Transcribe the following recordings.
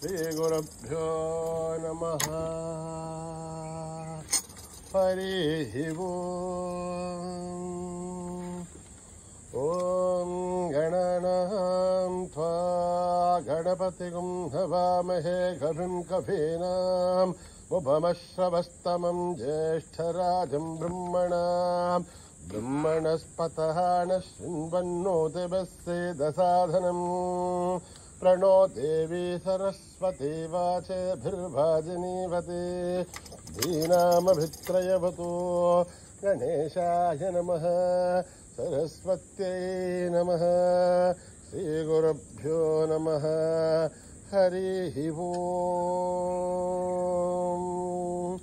श्रीगुरुभ्यो नमः। हरिः ओम्। गणनां त्वा गणपतिगुं हवामहे कविं कवीनाम् उपमश्रवस्तमं ज्येष्ठराजं ब्रह्मणस्पतः न शृण्वन्नोतिभिस्सेदसाधनम्। प्रणो देवी सरस्वती वाचेभिर्भाजिनीवती धीनामभित्रयवतु। गणेशाय नमः, सरस्वत्यै नमः, श्रीगुरुभ्यो नमः। हरिः ओम्।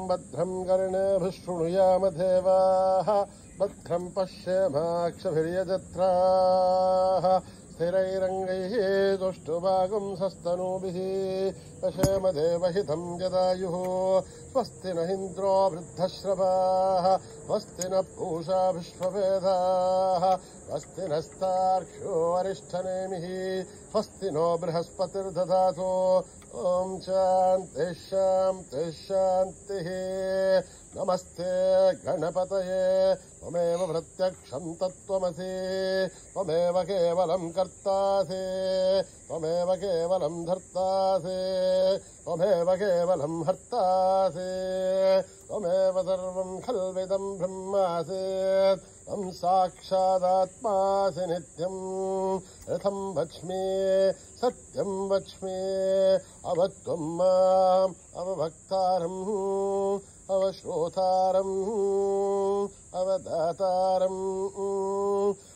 भद्रं कर्णेभिः शृणुयाम देवाः, भद्रं पश्येमाक्षभिर्यजत्राः। स्थिरैरङ्गैः तुष्टुभागुंसस्तनूभिः पश्येम देवहितं यदायुः। स्वस्ति न इन्द्रो वृद्धश्रवाः, स्वस्ति न पूषा विश्ववेदाः, स्वस्ति नस्तार्क्ष्यो अरिष्ठनेमिः, स्वस्ति नो बृहस्पतिर्दधातु। ॐ शान्तिः शान्तिः शान्तिः। नमस्ते गणपतये, त्वमेव प्रत्यक्षं तत्त्वमसि, त्वमेव केवलं कर्तासि, त्वमेव केवलं धर्तासि, त्वमेव केवलं हर्तासि, त्वमेव सर्वं खल्विदं ब्रह्मासि, त्वं साक्षादात्मासि नित्यं। रथं वच्मि सत्यं वच्मि, अवत्वं माम् अवभक्तारम्, अवश्रोतारम्, अवदातारम्,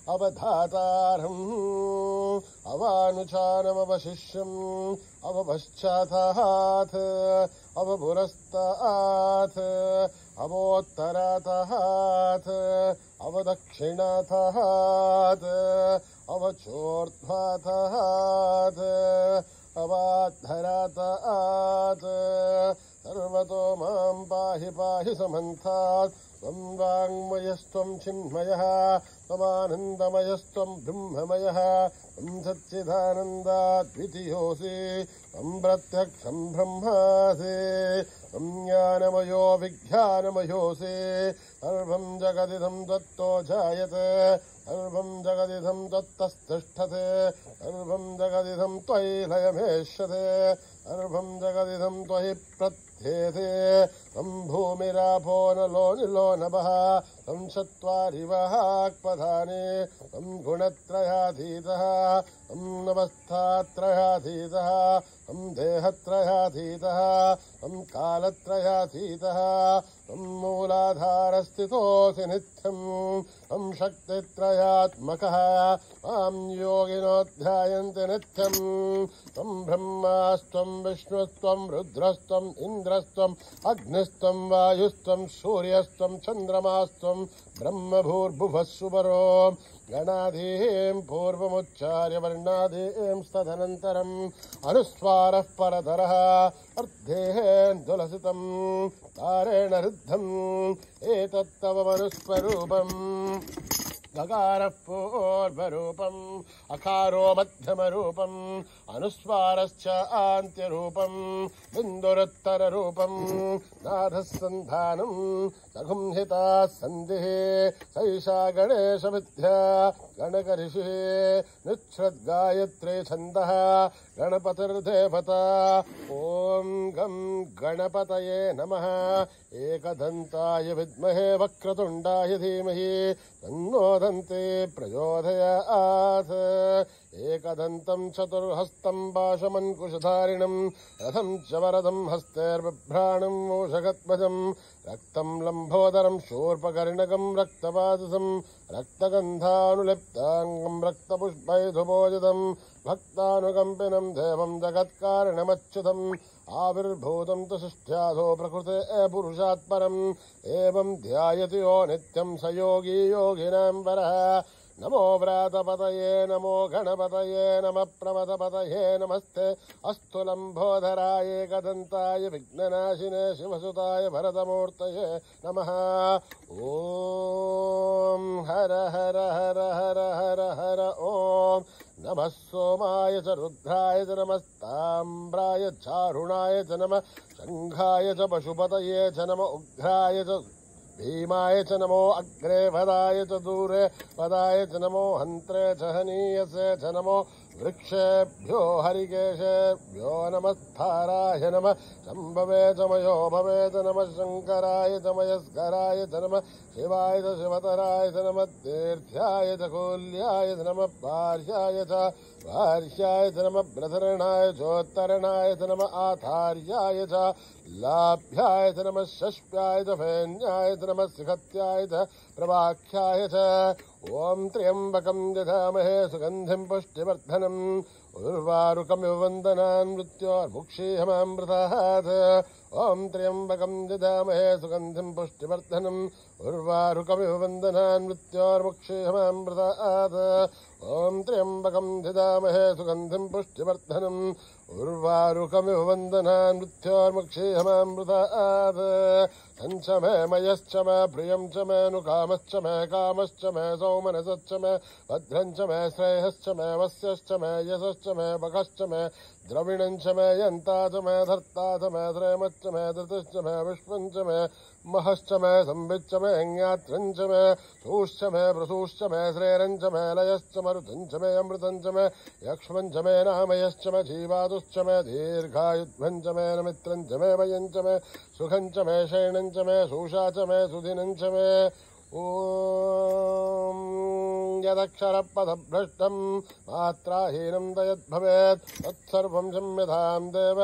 अवधातारम्, अवानुचानमवशिष्यम्, अवपश्चातात्, अवपुरस्तात्, अवोत्तरातात्, अवदक्षिणातात्, अवचोर्ध्वातात्, अवाद्धरातात्। सर्वतो मां पाहि पाहि समन्तात्। त्वं वाङ्मयस्त्वं चिन्मयः, त्वमानन्दमयस्त्वं ब्रह्ममयः, त्वं सच्चिदानन्दाद्वितीयोऽसि, त्वं प्रत्यक्षं ब्रह्मासि, त्वं ज्ञानमयो विज्ञानमयोऽसि। सर्वं जगदिदं त्वत्तो जायते, सर्वं जगदिदं त्वत्तस्तिष्ठते, सर्वं जगदिदं त्वयि लयमेष्यते, सर्वं जगदिदं त्वयि प्रत्येते। तं भूमिरापो नलो निलो नभः, तं चत्वारि वाक्पदानि, तं गुणत्रयातीतः, तं नवस्थात्रयातीतः, तं देहत्रयातीतः, तं कालत्रयातीतः, तं मूलाधारस्थितोऽसि नित्यं, तं शक्तित्रयात्मकः, मां योगिनो ध्यायन्ति नित्यं। तं ब्रह्मास्त्वं विष्णुस्त्वं रुद्रस्त्वम् इन्द्रस्त्वम् अग्निस्त्वं वायुस्त्वं सूर्यस्त्वं चन्द्रमास्त्वं ब्रह्मभूर्भुवः सुवरो। गणादीं पूर्वमुच्चार्य वर्णादीं तदनन्तरम् अनुस्वारः परतरः अर्धेन्दुलसितं तारेण रुद्धम्। एतत्तव मनुस्वरूपम्। गकारः पूर्वरूपम्, अकारो मध्यमरूपम्, अनुस्वारश्च आन्त्यरूपम्, बिन्दुरुत्तररूपम्। नाथः सन्धानम् सगुंहिता सन्धिः, सैषा गणेशविद्या गणकऋषिः। निच्छ्रद्गायत्रे छन्दः गणपतिर्देवता। ॐ गं गणपतये नमः। एकदन्ताय विद्महे वक्रतुण्डाय धीमहि तन्नो दन्ते प्रचोदयात्। एकदन्तं चतुर्हस्तं पाशमङ्कुशधारिणं रथं च वरदं हस्तैर्बिभ्राणं मूषकध्वजं रक्तं लम्बोदरं शूर्पकर्णकं रक्तपादसं रक्तगन्धानुलिप्ताङ्गं रक्तपुष्पैधुभोजितं भक्तानुकम्पिनं देवं जगत्कारणमच्युतम् आविर्भूतं तु सृष्ट्याधो प्रकृते पुरुषात् परम् एवं ध्यायति यो नित्यं स योगी योगिनां वरः। नमो व्रातपतये नमो गणपतये नमः प्रमथपतये नमस्ते अस्तु लम्बोदराय एकदन्ताय विघ्ननाशिने शिवसुताय भरतमूर्तये नमः। ॐ हर हर हर हर हर हर ॐ नमः सोमाय च रुद्राय च नमस्ताम्राय चारुणाय च नमः शङ्खाय च पशुपतये च नमः उग्राय च भीमाय च नमो अग्रे वदाय च दूरे वदाय च नमो हन्त्रे च हनीयसे च नमो वृक्षेभ्यो हरिकेशेभ्यो नमस्ताराय नमः शम्भवे च मयो भवे च नमः शङ्कराय च मयस्कराय च नमः शिवाय च शिवतराय च नमः तीर्थ्याय च कूल्याय च नमः पार्याय च च नमः ब्रधरणाय चोत्तरणाय च नमः आधार्याय च लाभ्याय च नमः षष्प्याय च फेन्याय च नमः सिखत्याय च प्रवाख्याय च ॐ त्र्यम्बकं यजामहे सुगन्धिं पुष्टिवर्धनम् उर्वारुकमिव वन्दनान् मृत्योर्मुक्षीयमामृतात् ॐ त्र्यम्बकं यजामहे सुगन्धिं पुष्टिवर्धनम् उर्वारुकमिव वन्दनान् मृत्योर्मुक्षीयमामृतात् ॐ त्र्यम्बकं यजामहे सुगन्धिं पुष्टिवर्धनम् उर्वारुकमिव वन्दनान् मृत्योर्मुक्षीयमामृतात् सञ्च मे मयश्च मे प्रियं च मे नुकामश्च मे कामश्च मे सौमनसश्च मे भद्रं च मे श्रेयश्च मे वस्यश्च मे यशश्च मे बकश्च मे द्रविणं च मे यन्ता च मे धर्ता च मे श्रेमश्च मे धृतश्च मे विश्वं च मे महश्च मे संविच्च मे ज्ञात्रं च मे सूश्च मे प्रसूश्च मे श्रेरं च मे लयश्च मरुतं च मे अमृतं च मे यक्ष्मं च मे नामयश्च मे जीवादुश्च मे दीर्घायुध्वं च मे नमित्रं च मे वयं च मे सुखं च मे शयनं च मे सूषा च मे सुदिनं च मे ॐ यदक्षरपदभ्रष्टं मात्राहीनं यद्भवेत् तत्सर्वं संयतां देव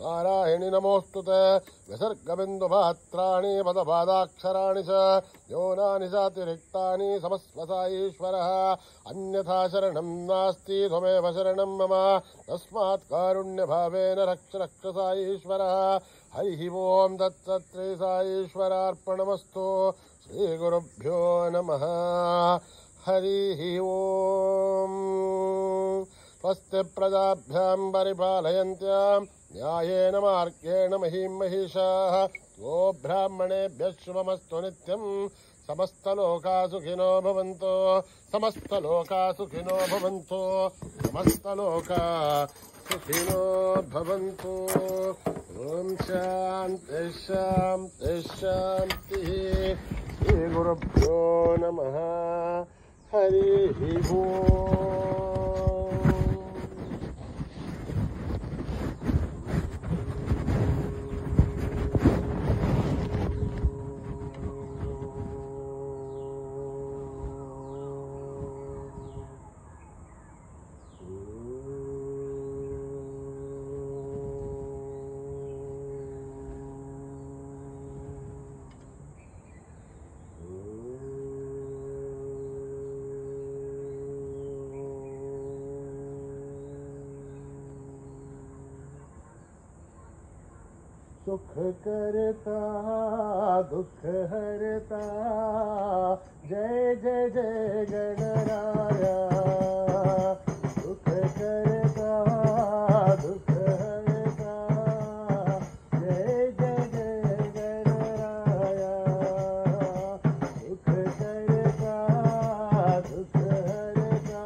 नारायणि नमोऽस्तु ते विसर्गबिन्दुमात्राणि पदपादाक्षराणि च न्यूनानि चातिरिक्तानि समस्वसा ईश्वरः अन्यथा शरणं नास्ति त्वमेव शरणं मम तस्मात् कारुण्यभावेन रक्ष रक्षसा ईश्वरः हरिः ओं तत्सत् श्री साईश्वरार्पणमस्तु श्रीगुरुभ्यो नमः हरिः ओं स्वस्ति प्रजाभ्यां परिपालयन्त्यां न्यायेन मार्गेण महीं महिषाः गो ब्राह्मणेभ्यः शुभमस्तु नित्यं समस्तलोका सुखिनो भवन्तु समस्तलोका सुखिनो भवन्तु समस्तलोका सुखिनो भवन्तु ॐ शान्ति शान्ति शान्तिः श्रीगुरुभ्यो नमः हरिः ओम् सुख करता दुख हरता जय जय जय गणराया सुख करता दुख हरता जय जय जय गणराया सुख करता दुख हरता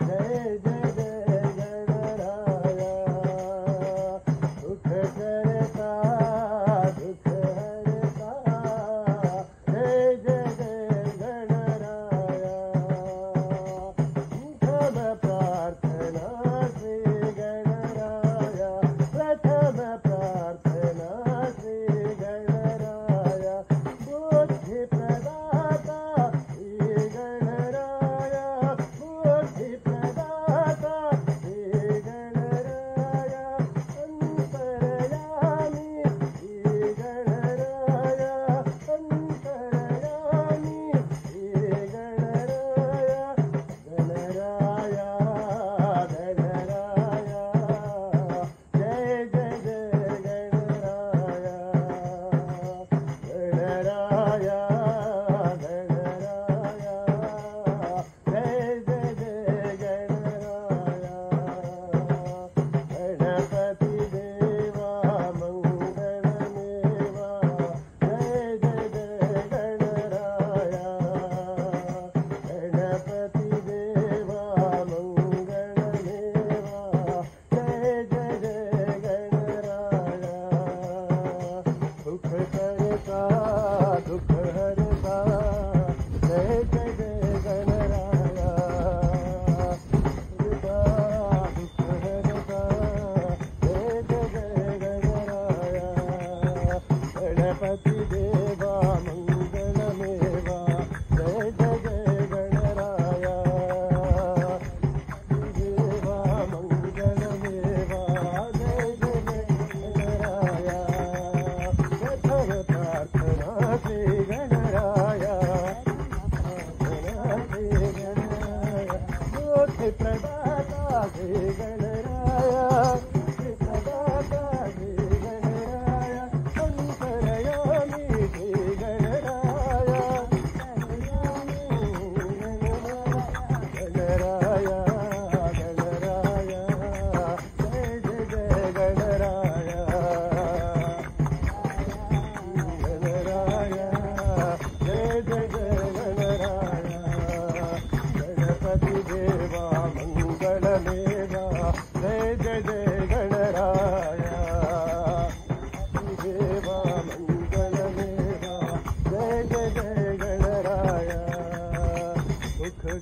जय जय जय गणराया सुख करता दुख हरता जय जय जय गणराया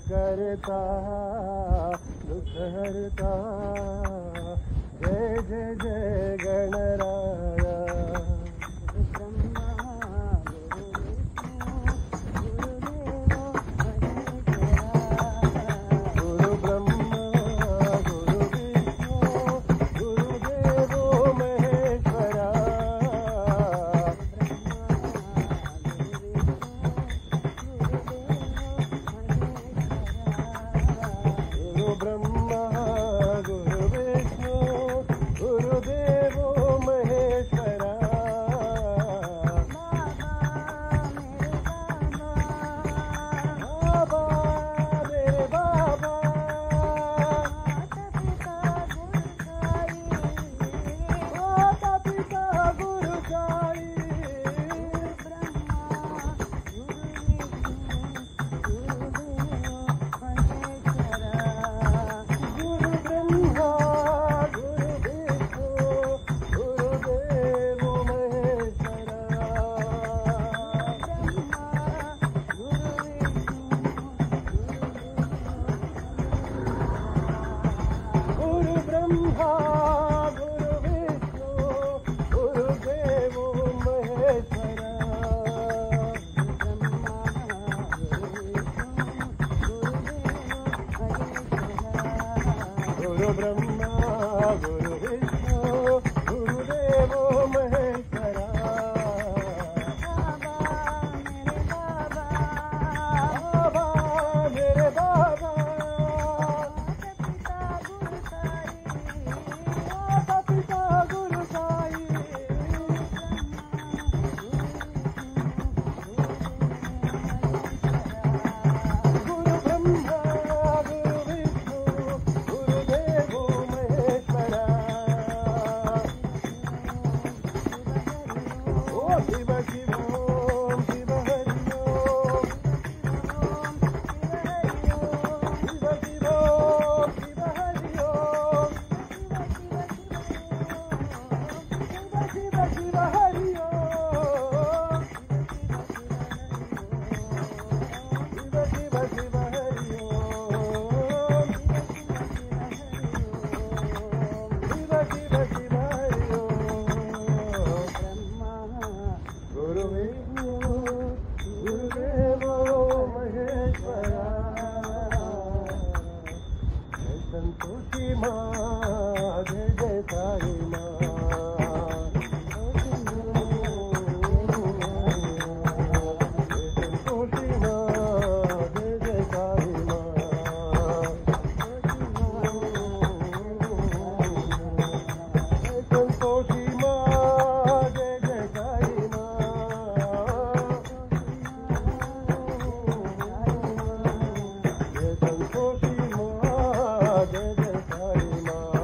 करता दुख हरता जय जय जय गणराया गुरु ब्रह्मा गुरु विष्णु गुरुदेवो महेश्वरा ब्रह्मा गुरु विष्णु गुरुदेवो महेश्वरा बाबा मेरे बाबा माता पिता गुरु साई ब्रह्मा गुरु विष्णु गुरुदेवो महेश्वरा गुरु ब्रह्मा गुरु विष्णु गुरुदेवो महेश्वरा बाबा मेरे बाबा संतोषी माँ जय जय साई माँ संतोषी माँ जय जय साई माँ संतोषी माँ जय जय साई माँ संतोषी जय जय साई माँ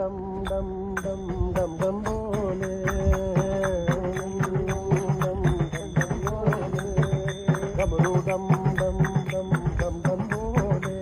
डम डम डम डम डम बोले डमरू डम डम डम डम डम बोले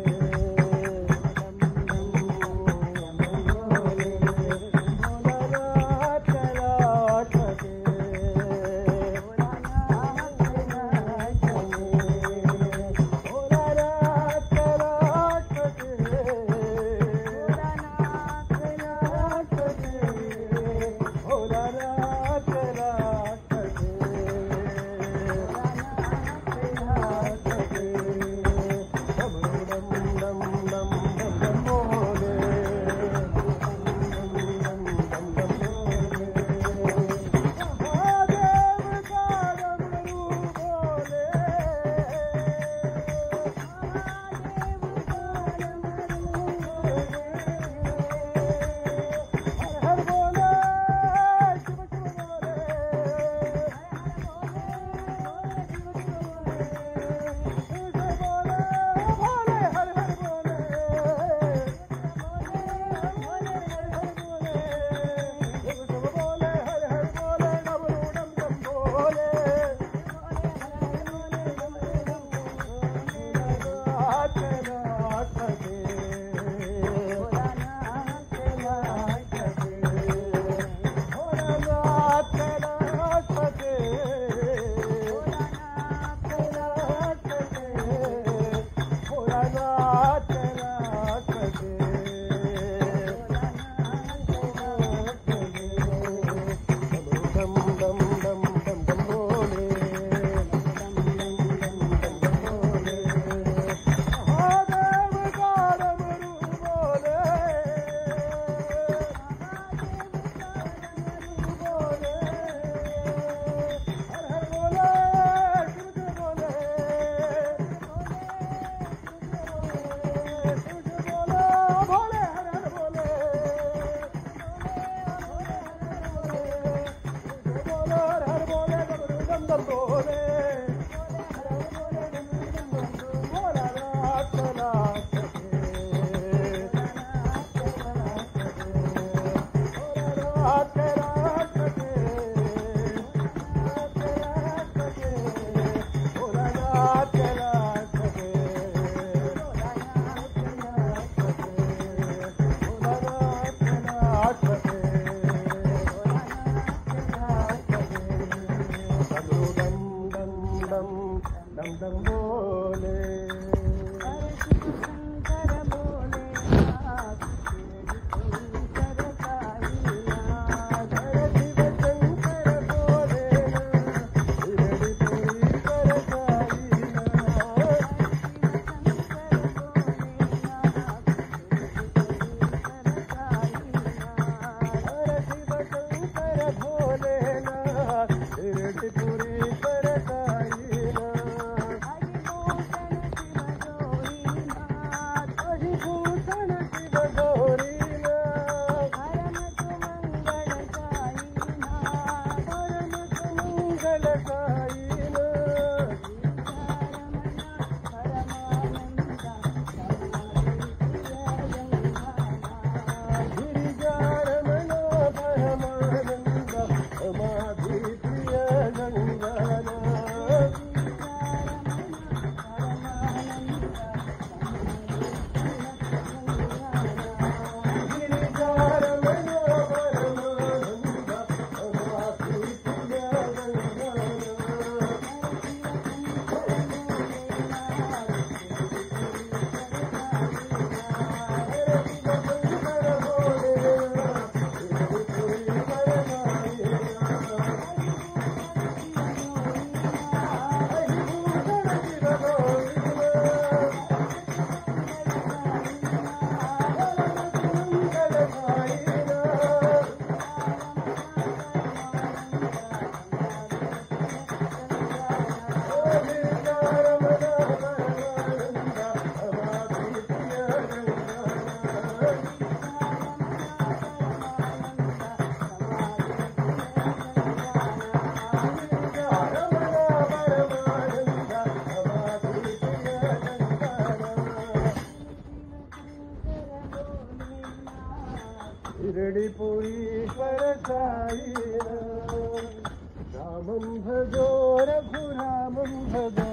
शिरडिपुरीश्वर साईनाथ रामं भजो रघुरामं भजो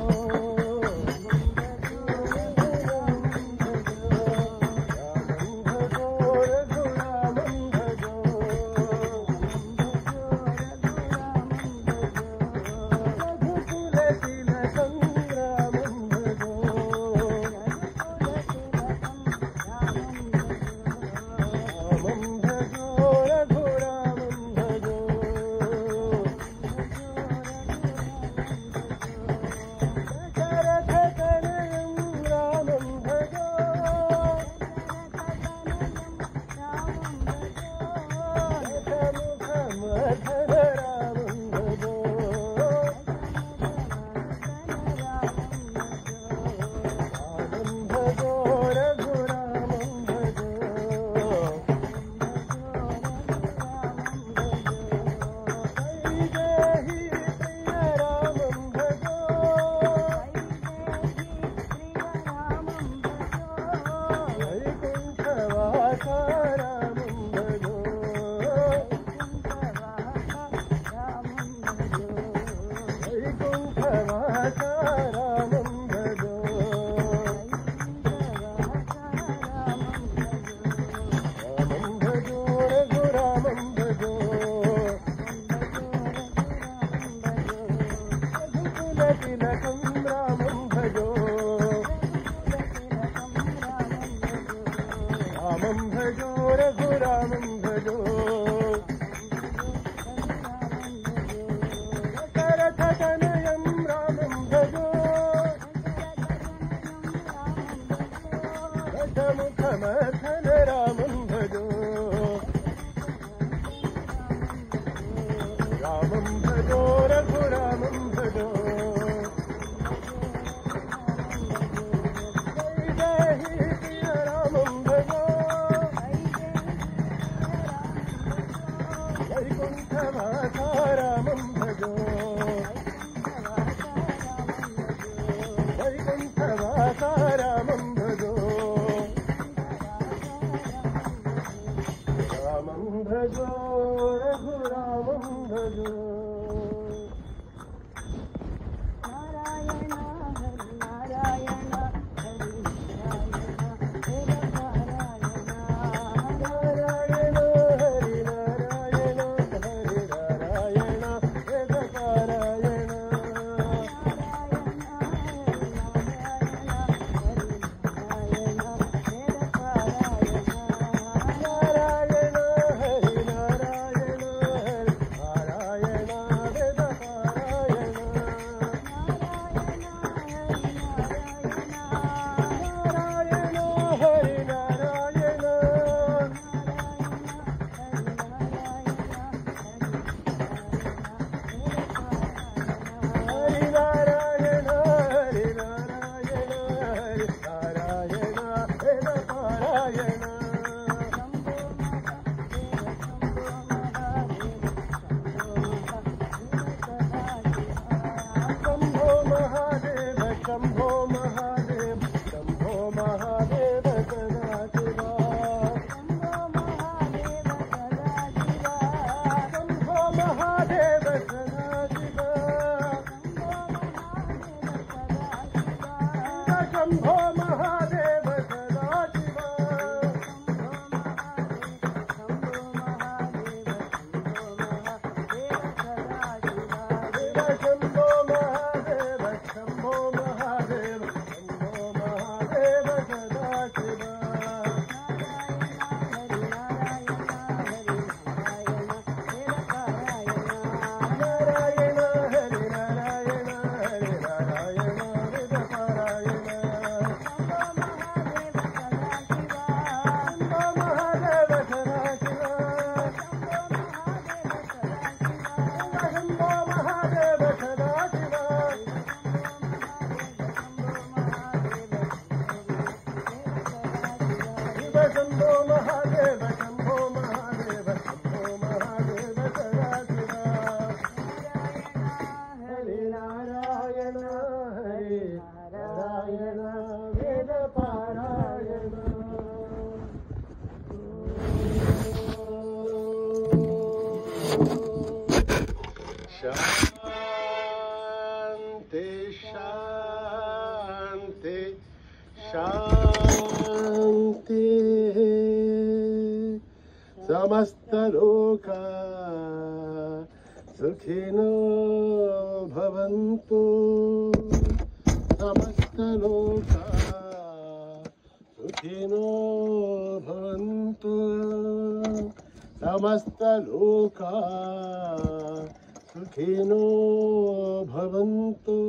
समस्तलोका सुखिनो भवन्तु समस्तलोका सुखिनो भवन्तु समस्तलोका सुखिनो भवन्तु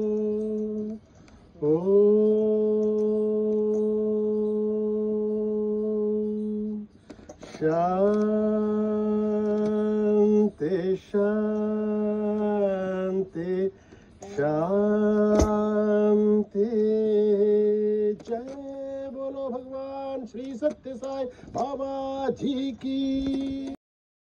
शांति शांति शांति। जय बोलो भगवान श्री सत्य साई बाबा जी की।